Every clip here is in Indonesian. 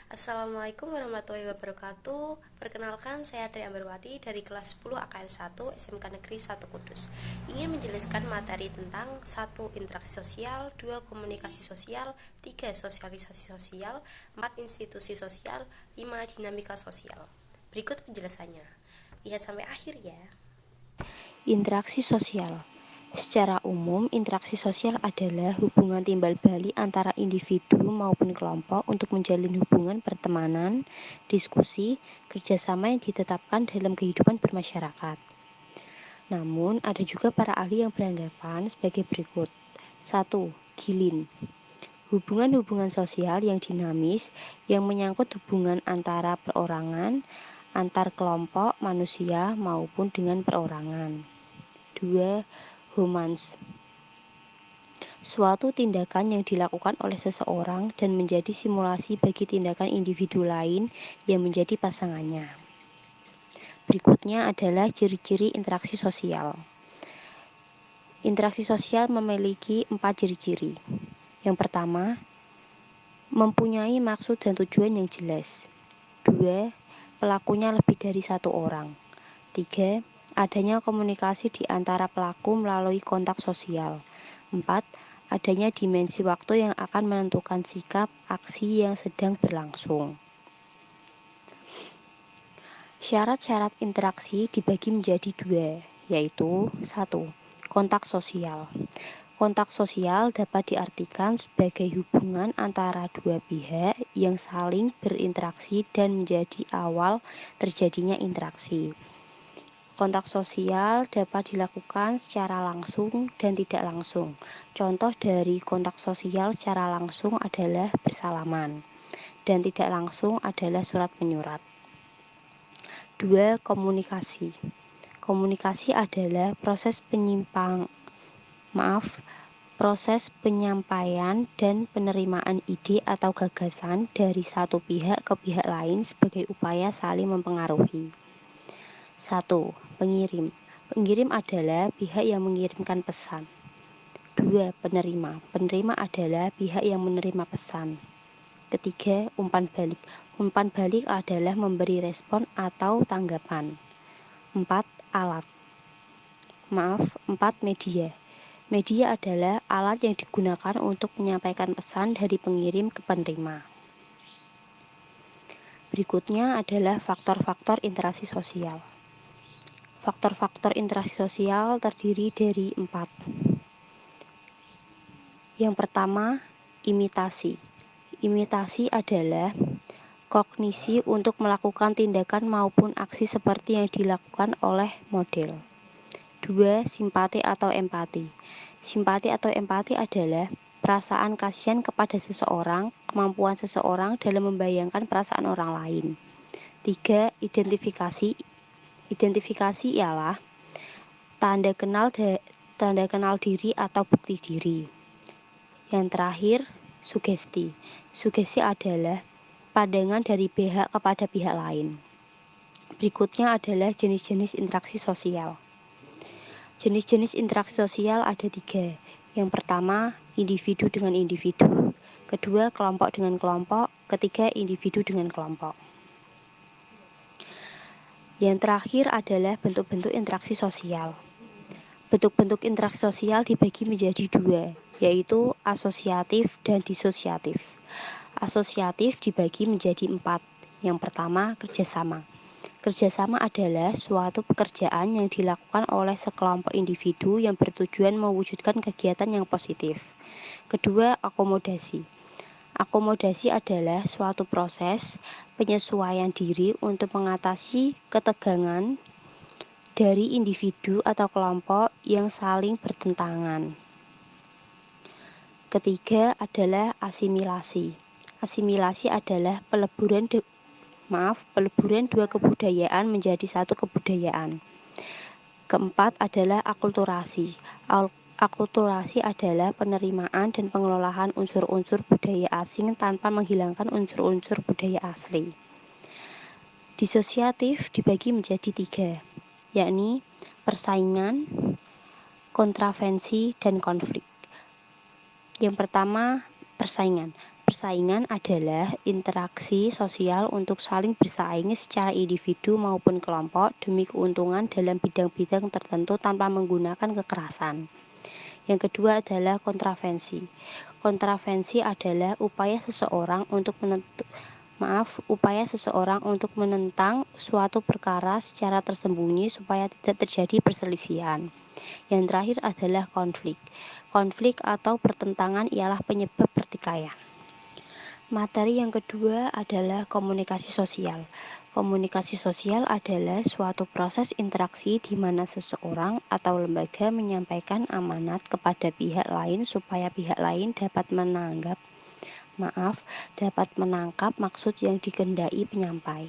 Assalamualaikum warahmatullahi wabarakatuh. Perkenalkan, saya Tri Ambarwati dari kelas 10 AKN 1 SMK Negeri 1 Kudus. Ingin menjelaskan materi tentang 1. Interaksi sosial, 2. Komunikasi sosial, 3. Sosialisasi sosial, 4. Institusi sosial, 5. Dinamika sosial. Berikut penjelasannya. Lihat sampai akhir ya. Interaksi sosial. Secara umum, interaksi sosial adalah hubungan timbal balik antara individu maupun kelompok untuk menjalin hubungan pertemanan, diskusi, kerjasama yang ditetapkan dalam kehidupan bermasyarakat. Namun, ada juga para ahli yang beranggapan sebagai berikut. 1. Gilin. Hubungan-hubungan sosial yang dinamis yang menyangkut hubungan antara perorangan, antar kelompok manusia maupun dengan perorangan. 2. Humans. Suatu tindakan yang dilakukan oleh seseorang dan menjadi simulasi bagi tindakan individu lain yang menjadi pasangannya. Berikutnya adalah ciri-ciri interaksi sosial. Interaksi sosial memiliki 4 ciri-ciri. Yang pertama, mempunyai maksud dan tujuan yang jelas. 2. Pelakunya lebih dari 1 orang. 3. Adanya komunikasi di antara pelaku melalui kontak sosial. 4. Adanya dimensi waktu yang akan menentukan sikap aksi yang sedang berlangsung. Syarat-syarat interaksi dibagi menjadi 2, yaitu 1. Kontak sosial. Kontak sosial dapat diartikan sebagai hubungan antara dua pihak yang saling berinteraksi dan menjadi awal terjadinya interaksi. Kontak sosial dapat dilakukan secara langsung dan tidak langsung. Contoh dari kontak sosial secara langsung adalah bersalaman, dan tidak langsung adalah surat menyurat. 2. Komunikasi. Komunikasi adalah proses penyampaian dan penerimaan ide atau gagasan dari satu pihak ke pihak lain sebagai upaya saling mempengaruhi. 1. Pengirim. Pengirim adalah pihak yang mengirimkan pesan. 2. Penerima. Penerima adalah pihak yang menerima pesan. Ketiga, umpan balik. Umpan balik adalah memberi respon atau tanggapan. 4. Media. Media adalah alat yang digunakan untuk menyampaikan pesan dari pengirim ke penerima. Berikutnya adalah faktor-faktor interaksi sosial. Faktor-faktor interaksi sosial terdiri dari 4. Yang pertama, imitasi. Imitasi adalah kognisi untuk melakukan tindakan maupun aksi seperti yang dilakukan oleh model. 2. Simpati atau empati. Simpati atau empati adalah perasaan kasihan kepada seseorang, kemampuan seseorang dalam membayangkan perasaan orang lain. 3. Identifikasi. Identifikasi ialah tanda kenal diri atau bukti diri. Yang terakhir, sugesti. Sugesti adalah pandangan dari pihak kepada pihak lain. Berikutnya adalah jenis-jenis interaksi sosial. Jenis-jenis interaksi sosial ada 3. Yang pertama, individu dengan individu. Kedua, kelompok dengan kelompok. Ketiga, individu dengan kelompok. Yang terakhir adalah bentuk-bentuk interaksi sosial. Bentuk-bentuk interaksi sosial dibagi menjadi 2, yaitu asosiatif dan disosiatif. Asosiatif dibagi menjadi 4. Yang pertama, kerjasama. Kerjasama adalah suatu pekerjaan yang dilakukan oleh sekelompok individu yang bertujuan mewujudkan kegiatan yang positif. Kedua, akomodasi. Akomodasi adalah suatu proses penyesuaian diri untuk mengatasi ketegangan dari individu atau kelompok yang saling bertentangan. Ketiga adalah asimilasi. Asimilasi adalah peleburan dua kebudayaan menjadi satu kebudayaan. Keempat adalah akulturasi. Akulturasi adalah penerimaan dan pengelolaan unsur-unsur budaya asing tanpa menghilangkan unsur-unsur budaya asli. Disosiatif dibagi menjadi 3, yakni persaingan, kontravensi, dan konflik. Yang pertama, persaingan. Persaingan adalah interaksi sosial untuk saling bersaing secara individu maupun kelompok demi keuntungan dalam bidang-bidang tertentu tanpa menggunakan kekerasan. Yang kedua adalah kontravensi. Kontravensi adalah upaya seseorang untuk menentang suatu perkara secara tersembunyi supaya tidak terjadi perselisihan. Yang terakhir adalah konflik. Konflik atau pertentangan ialah penyebab pertikaian. Materi yang kedua adalah komunikasi sosial. Komunikasi sosial adalah suatu proses interaksi di mana seseorang atau lembaga menyampaikan amanat kepada pihak lain supaya pihak lain dapat menangkap maksud yang dikehendaki penyampai.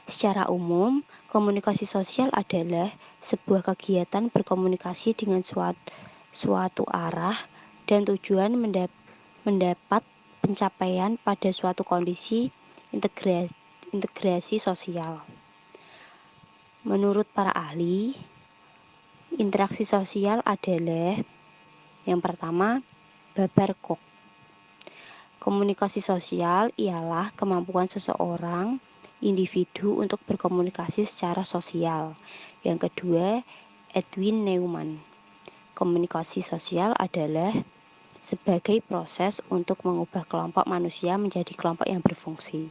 Secara umum, komunikasi sosial adalah sebuah kegiatan berkomunikasi dengan suatu arah dan tujuan mendapat pencapaian pada suatu kondisi integrasi sosial. Menurut para ahli, interaksi sosial adalah yang pertama, Babar Koch. Komunikasi sosial ialah kemampuan seseorang individu untuk berkomunikasi secara sosial. Yang kedua, Edwin Neumann. Komunikasi sosial adalah sebagai proses untuk mengubah kelompok manusia menjadi kelompok yang berfungsi.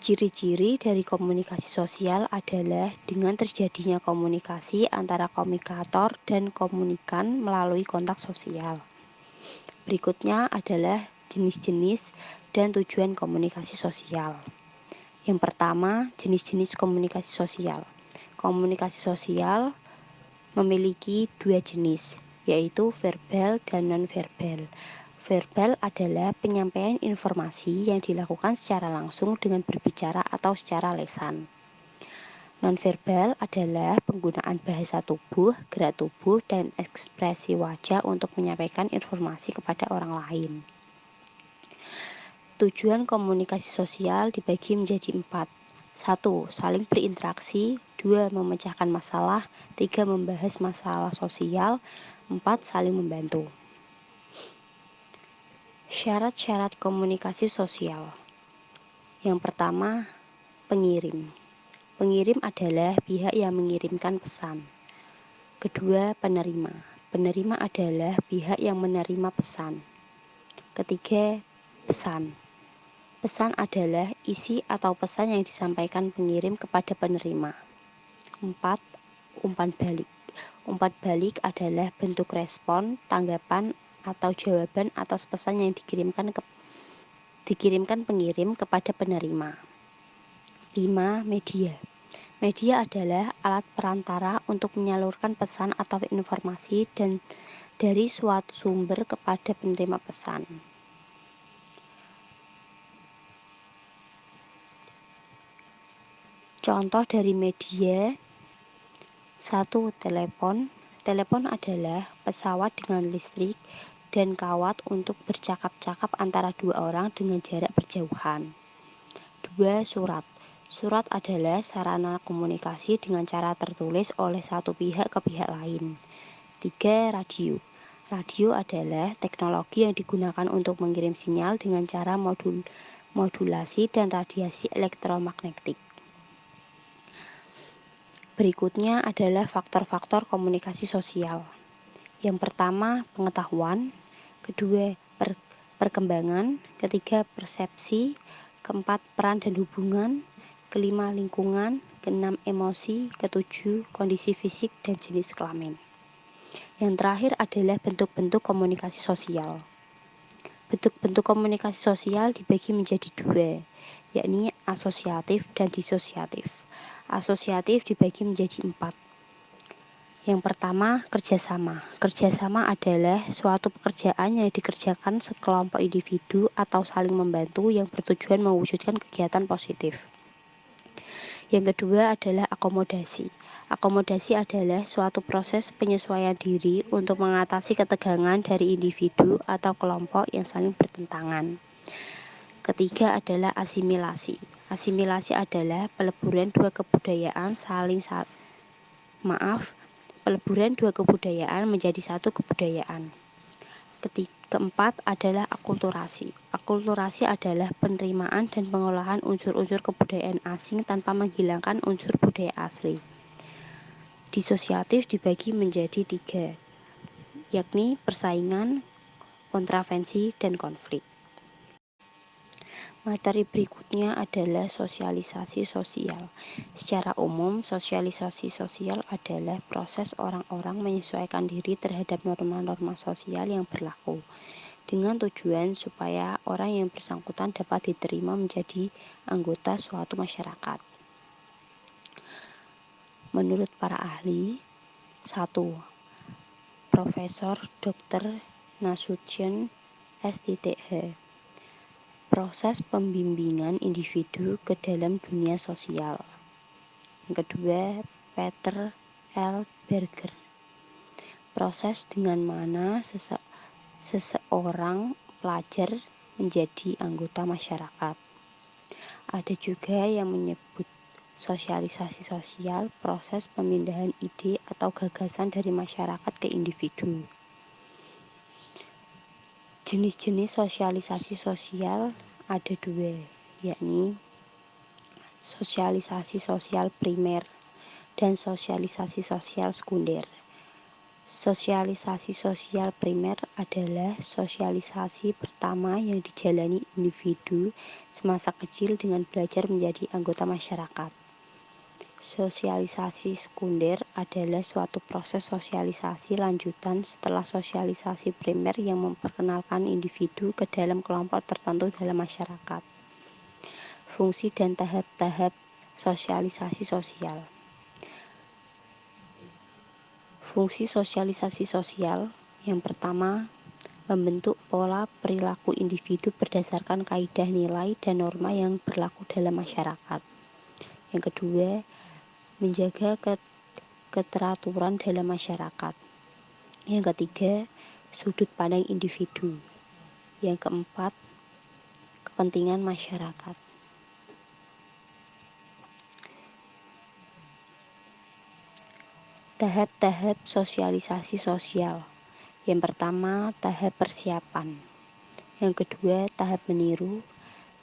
Ciri-ciri dari komunikasi sosial adalah dengan terjadinya komunikasi antara komunikator dan komunikan melalui kontak sosial. Berikutnya adalah jenis-jenis dan tujuan komunikasi sosial. Yang pertama, jenis-jenis komunikasi sosial. Komunikasi sosial memiliki dua jenis, yaitu verbal dan non-verbal. Verbal adalah penyampaian informasi yang dilakukan secara langsung dengan berbicara atau secara lisan. Non-verbal adalah penggunaan bahasa tubuh, gerak tubuh, dan ekspresi wajah untuk menyampaikan informasi kepada orang lain. Tujuan komunikasi sosial dibagi menjadi 4. 1. Saling berinteraksi. 2. Memecahkan masalah. 3. Membahas masalah sosial. 4. Saling membantu. Syarat-syarat komunikasi sosial. Yang pertama, pengirim. Pengirim adalah pihak yang mengirimkan pesan. Kedua, penerima. Penerima adalah pihak yang menerima pesan. Ketiga, pesan. Pesan adalah isi atau pesan yang disampaikan pengirim kepada penerima. 4. Umpan balik. Umpan balik adalah bentuk respon, tanggapan, atau jawaban atas pesan yang dikirimkan pengirim kepada penerima. 5. Media. Media adalah alat perantara untuk menyalurkan pesan atau informasi dan dari suatu sumber kepada penerima pesan. Contoh dari media. 1. Telepon. Telepon adalah pesawat dengan listrik dan kawat untuk bercakap-cakap antara dua orang dengan jarak berjauhan. 2. Surat. Surat adalah sarana komunikasi dengan cara tertulis oleh satu pihak ke pihak lain. 3. Radio. Radio adalah teknologi yang digunakan untuk mengirim sinyal dengan cara modulasi dan radiasi elektromagnetik. Berikutnya adalah faktor-faktor komunikasi sosial. Yang pertama, pengetahuan. Kedua, perkembangan. Ketiga, persepsi. Keempat, peran dan hubungan. Kelima, lingkungan. Keenam, emosi. Ketujuh, kondisi fisik dan jenis kelamin. Yang terakhir adalah bentuk-bentuk komunikasi sosial. Bentuk-bentuk komunikasi sosial dibagi menjadi dua, yakni asosiatif dan disosiatif. Asosiatif dibagi menjadi 4. Yang pertama, kerjasama. Kerjasama adalah suatu pekerjaan yang dikerjakan sekelompok individu atau saling membantu yang bertujuan mewujudkan kegiatan positif. Yang kedua adalah akomodasi. Akomodasi adalah suatu proses penyesuaian diri untuk mengatasi ketegangan dari individu atau kelompok yang saling bertentangan. Ketiga adalah asimilasi. Asimilasi adalah peleburan dua kebudayaan peleburan dua kebudayaan menjadi satu kebudayaan. Keempat adalah akulturasi. Akulturasi adalah penerimaan dan pengolahan unsur-unsur kebudayaan asing tanpa menghilangkan unsur budaya asli. Disosiatif dibagi menjadi 3, yakni persaingan, kontravensi, dan konflik. Materi berikutnya adalah sosialisasi sosial. Secara umum, sosialisasi sosial adalah proses orang-orang menyesuaikan diri terhadap norma-norma sosial yang berlaku, dengan tujuan supaya orang yang bersangkutan dapat diterima menjadi anggota suatu masyarakat. Menurut para ahli, 1. Profesor Dr. Nasution S.H. Proses pembimbingan individu ke dalam dunia sosial. Yang kedua, Peter L. Berger. Proses dengan mana seseorang pelajar menjadi anggota masyarakat. Ada juga yang menyebut sosialisasi sosial, proses pemindahan ide atau gagasan dari masyarakat ke individu. Jenis-jenis sosialisasi sosial ada 2, yakni sosialisasi sosial primer dan sosialisasi sosial sekunder. Sosialisasi sosial primer adalah sosialisasi pertama yang dijalani individu semasa kecil dengan belajar menjadi anggota masyarakat. Sosialisasi sekunder adalah suatu proses sosialisasi lanjutan setelah sosialisasi primer yang memperkenalkan individu ke dalam kelompok tertentu dalam masyarakat. Fungsi dan tahap-tahap sosialisasi sosial. Fungsi sosialisasi sosial yang pertama, membentuk pola perilaku individu berdasarkan kaidah nilai dan norma yang berlaku dalam masyarakat. Yang kedua, menjaga keteraturan dalam masyarakat. Yang ketiga, sudut pandang individu. Yang keempat, kepentingan masyarakat. Tahap-tahap sosialisasi sosial. Yang pertama, tahap persiapan. Yang kedua, tahap meniru.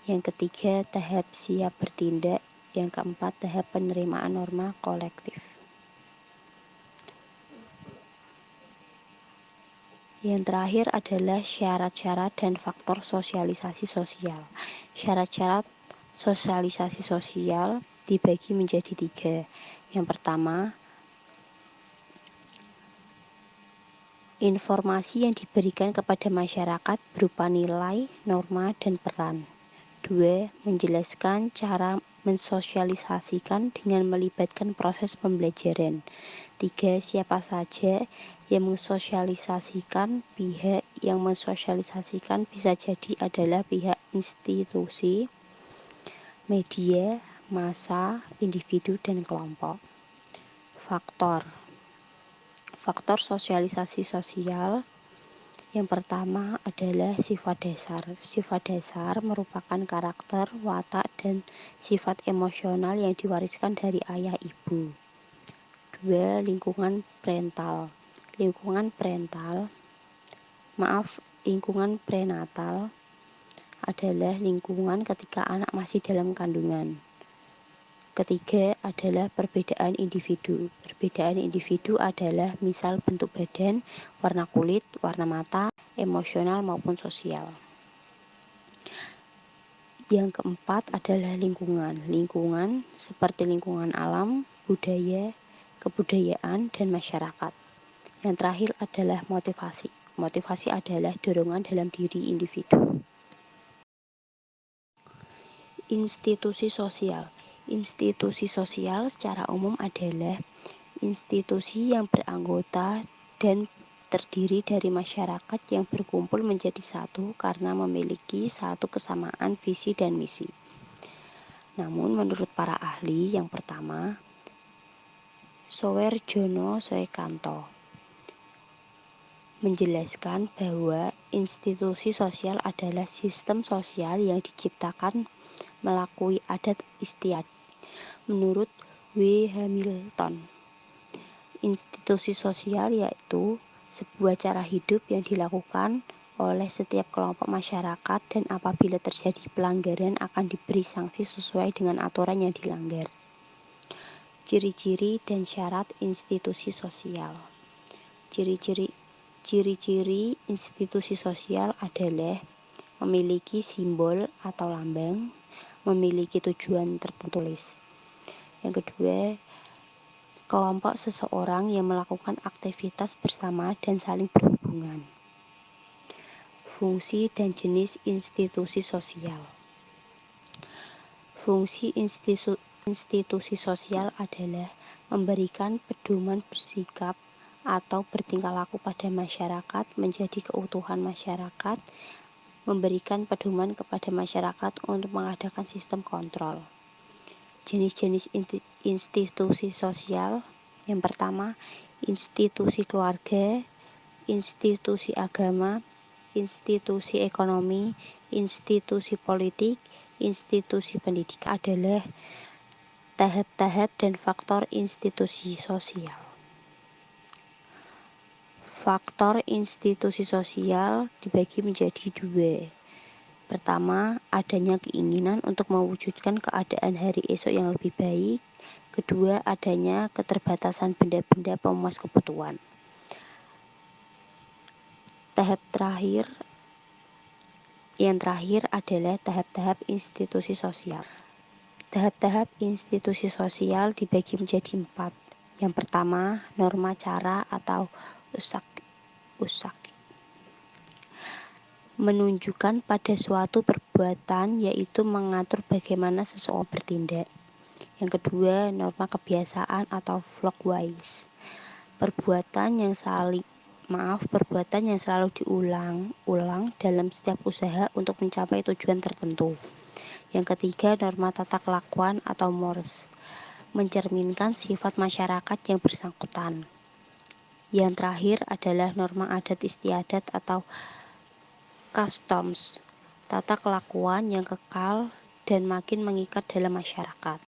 Yang ketiga, tahap siap bertindak. Yang keempat, tahap penerimaan norma kolektif. Yang terakhir adalah syarat-syarat dan faktor sosialisasi sosial. Syarat-syarat sosialisasi sosial dibagi menjadi 3. Yang pertama, informasi yang diberikan kepada masyarakat berupa nilai, norma, dan peran. 2. Menjelaskan cara mensosialisasikan dengan melibatkan proses pembelajaran. 3. Siapa saja yang mensosialisasikan. Pihak yang mensosialisasikan bisa jadi adalah pihak institusi, media, massa, individu, dan kelompok. Faktor sosialisasi sosial. Yang pertama adalah sifat dasar. Sifat dasar merupakan karakter, watak, dan sifat emosional yang diwariskan dari ayah ibu. 2. Lingkungan parental. Lingkungan prenatal adalah lingkungan ketika anak masih dalam kandungan. Ketiga adalah perbedaan individu. Perbedaan individu adalah misal bentuk badan, warna kulit, warna mata, emosional maupun sosial. Yang keempat adalah lingkungan. Lingkungan seperti lingkungan alam, budaya, kebudayaan, dan masyarakat. Yang terakhir adalah motivasi. Motivasi adalah dorongan dalam diri individu. Institusi sosial. Institusi sosial secara umum adalah institusi yang beranggota dan terdiri dari masyarakat yang berkumpul menjadi satu karena memiliki satu kesamaan visi dan misi. Namun menurut para ahli, yang pertama, Soeharjono Soekanto menjelaskan bahwa institusi sosial adalah sistem sosial yang diciptakan melalui adat istiadat. Menurut W. Hamilton, institusi sosial yaitu sebuah cara hidup yang dilakukan oleh setiap kelompok masyarakat dan apabila terjadi pelanggaran akan diberi sanksi sesuai dengan aturan yang dilanggar. Ciri-ciri dan syarat institusi sosial. Ciri-ciri institusi sosial adalah memiliki simbol atau lambang, memiliki tujuan tertentu. Yang kedua, kelompok seseorang yang melakukan aktivitas bersama dan saling berhubungan. Fungsi dan jenis institusi sosial. Fungsi institusi sosial adalah memberikan pedoman bersikap atau bertingkah laku pada masyarakat menjadi keutuhan masyarakat, memberikan pedoman kepada masyarakat untuk mengadakan sistem kontrol. Jenis-jenis institusi sosial. Yang pertama, institusi keluarga, institusi agama, institusi ekonomi, institusi politik, institusi pendidikan adalah tahap-tahap dan faktor institusi sosial. Faktor institusi sosial dibagi menjadi dua. Pertama, adanya keinginan untuk mewujudkan keadaan hari esok yang lebih baik. Kedua, adanya keterbatasan benda-benda pemuas kebutuhan. Yang terakhir adalah tahap-tahap institusi sosial. Tahap-tahap institusi sosial dibagi menjadi 4. Yang pertama, norma cara atau usak. Menunjukkan pada suatu perbuatan, yaitu mengatur bagaimana seseorang bertindak. Yang kedua, norma kebiasaan atau flockwise. Perbuatan yang selalu diulang-ulang dalam setiap usaha untuk mencapai tujuan tertentu. Yang ketiga, norma tata kelakuan atau mores, mencerminkan sifat masyarakat yang bersangkutan. Yang terakhir adalah norma adat istiadat atau customs, tata kelakuan yang kekal dan makin mengikat dalam masyarakat.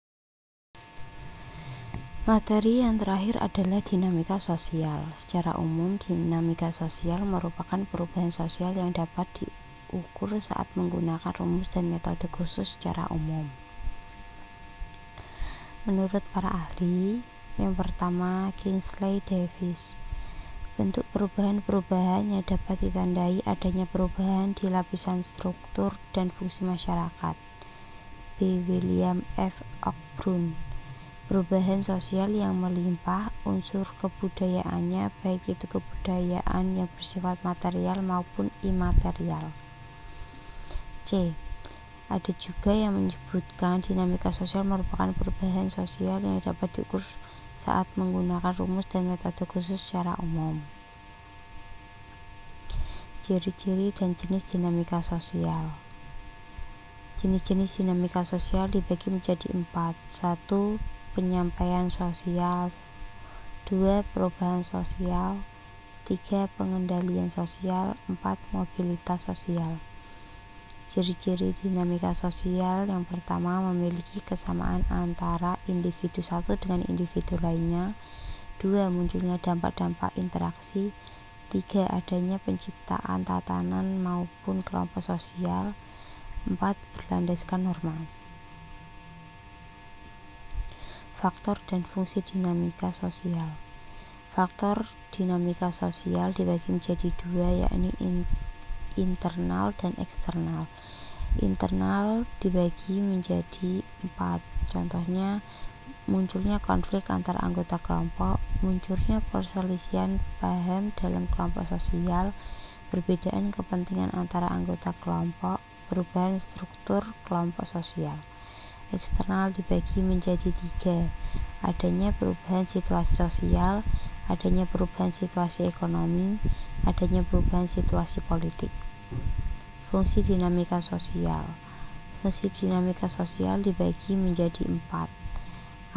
Materi yang terakhir adalah dinamika sosial. Secara umum, dinamika sosial merupakan perubahan sosial yang dapat diukur saat menggunakan rumus dan metode khusus secara umum. Menurut para ahli, yang pertama Kingsley Davis, bentuk perubahan-perubahan yang dapat ditandai adanya perubahan di lapisan struktur dan fungsi masyarakat. B. William F. Ockbrun, perubahan sosial yang melimpah unsur kebudayaannya, baik itu kebudayaan yang bersifat material maupun imaterial. C. Ada juga yang menyebutkan dinamika sosial merupakan perubahan sosial yang dapat diukur saat menggunakan rumus dan metode khusus secara umum. Ciri-ciri dan jenis dinamika sosial. Jenis-jenis dinamika sosial dibagi menjadi 4. 1. Penyampaian sosial. 2. Perubahan sosial. 3. Pengendalian sosial. 4. Mobilitas sosial. Ciri-ciri dinamika sosial. Yang pertama, memiliki kesamaan antara individu satu dengan individu lainnya. 2. Munculnya dampak-dampak interaksi. 3. Adanya penciptaan tatanan maupun kelompok sosial. 4. Berlandaskan norma. Faktor dan fungsi dinamika sosial. Faktor dinamika sosial dibagi menjadi 2, yakni internal dan eksternal. Internal dibagi menjadi 4. Contohnya, munculnya konflik antar anggota kelompok, munculnya perselisihan paham dalam kelompok sosial, perbedaan kepentingan antara anggota kelompok, perubahan struktur kelompok sosial. Eksternal dibagi menjadi 3. Adanya perubahan situasi sosial, adanya perubahan situasi ekonomi, adanya perubahan situasi politik. Fungsi dinamika sosial. Fungsi dinamika sosial dibagi menjadi 4.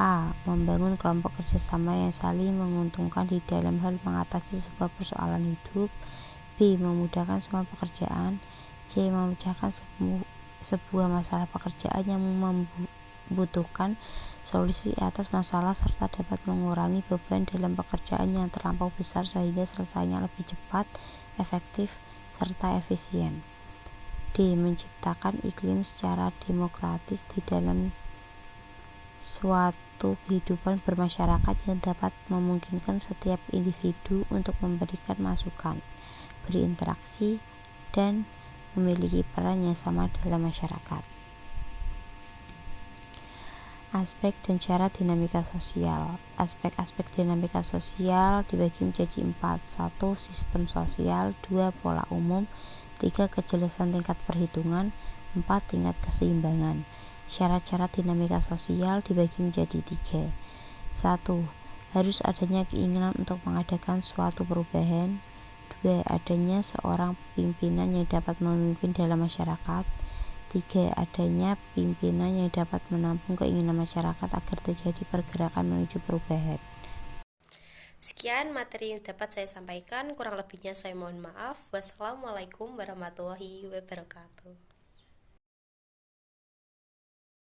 A. Membangun kelompok kerjasama yang saling menguntungkan di dalam hal mengatasi sebuah persoalan hidup. B. Memudahkan semua pekerjaan. C. Memecahkan sebuah masalah pekerjaan yang membutuhkan solusi atas masalah serta dapat mengurangi beban dalam pekerjaan yang terlampau besar sehingga selesainya lebih cepat, efektif, serta efisien. D. Menciptakan iklim secara demokratis di dalam suatu kehidupan bermasyarakat yang dapat memungkinkan setiap individu untuk memberikan masukan, berinteraksi, dan memiliki peran yang sama dalam masyarakat. Aspek dan cara dinamika sosial. Aspek-aspek dinamika sosial dibagi menjadi 4. 1. Sistem sosial. 2. Pola umum. 3. Kejelasan tingkat perhitungan. 4. Tingkat keseimbangan. Syarat-syarat dinamika sosial dibagi menjadi 3. 1. Harus adanya keinginan untuk mengadakan suatu perubahan. 2. Adanya seorang pimpinan yang dapat memimpin dalam masyarakat. 3. Adanya pimpinan yang dapat menampung keinginan masyarakat agar terjadi pergerakan menuju perubahan. Sekian materi yang dapat saya sampaikan, kurang lebihnya saya mohon maaf. Wassalamualaikum warahmatullahi wabarakatuh.